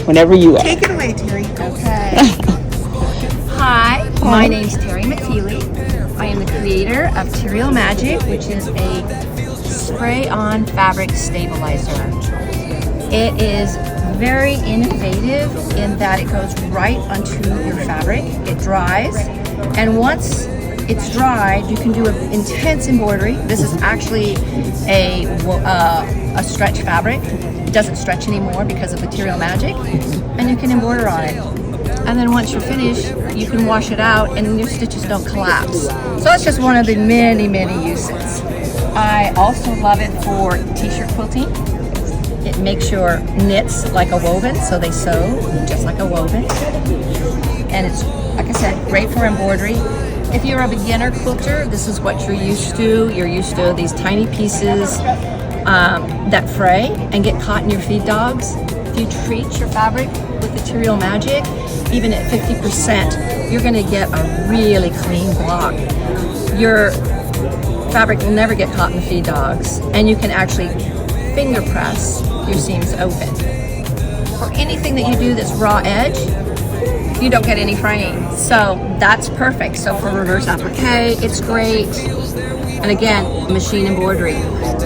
Whenever you are. Take it away, Terry. Okay. Hi, my name's Terry McKeely. I am the creator of Terial Magic, which is a spray-on fabric stabilizer. It is very innovative in that it goes right onto your fabric. It dries, and once it's dried, you can do an intense embroidery. This is actually a stretch fabric. It doesn't stretch anymore because of the Terial Magic, and you can embroider on it. And then once you're finished, you can wash it out and your stitches don't collapse. So that's just one of the many, many uses. I also love it for t-shirt quilting. It makes your knits like a woven, so they sew just like a woven. And it's, like I said, great for embroidery. If you're a beginner quilter, this is what you're used to. You're used to these tiny pieces that fray and get caught in your feed dogs. If you treat your fabric with the Terial Magic, even at 50%, you're gonna get a really clean block. Your fabric will never get caught in the feed dogs, and you can actually finger press your seams open. For anything that you do that's raw edge, you don't get any fraying. So that's perfect. So for reverse applique, it's great. And again, machine embroidery.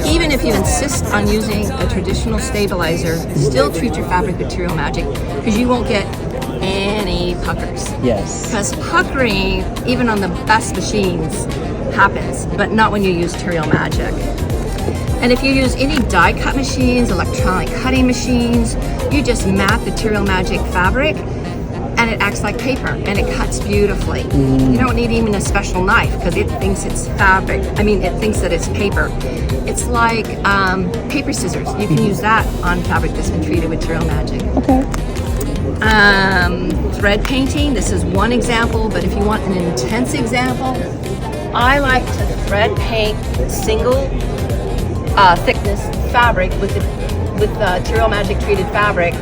Even if you insist on using a traditional stabilizer, still treat your fabric with Terial Magic, because you won't get any puckers. Yes. Because puckering, even on the best machines, happens, but not when you use Terial Magic. And if you use any die cut machines, electronic cutting machines, you just mat the Terial Magic fabric and it acts like paper and it cuts beautifully. You don't need even a special knife because it thinks it's fabric. I mean, it thinks that it's paper. It's like paper scissors. You can use that on fabric that's been treated with Terial Magic. Okay. Thread painting, this is one example, but if you want an intense example, I like to thread paint single thickness fabric with the Terial Magic treated fabric.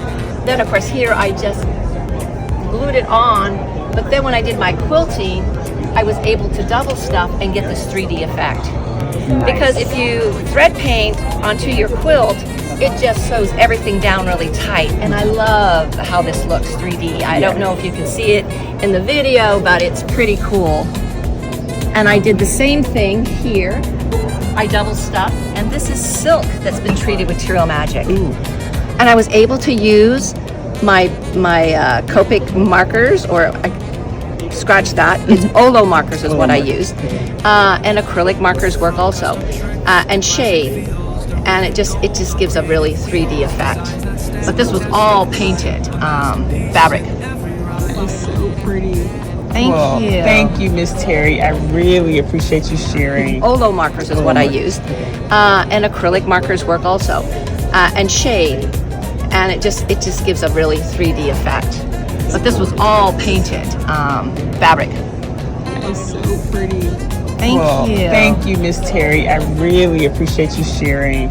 Then of course here I just glued it on, but then when I did my quilting, I was able to double stuff and get this 3D effect. Nice. Because if you thread paint onto your quilt, it just sews everything down really tight, and I love how this looks 3D. I don't know if you can see it in the video, but it's pretty cool. And I did the same thing here. I double stuff, and this is silk that's been treated with Terial Magic. Ooh. And I was able to use my Copic markers, or scratch that. It's Olo markers is what I used, and acrylic markers work also, and shade. And it just gives a really 3D effect. But this was all painted fabric. That is so pretty. Thank you. Thank you, Miss Terry. I really appreciate you sharing. Olo markers is what I used, and acrylic markers work also, and shade. And it just gives a really 3D effect. But this was all painted fabric. That is so pretty. Thank you. Thank you, Miss Terry. I really appreciate you sharing.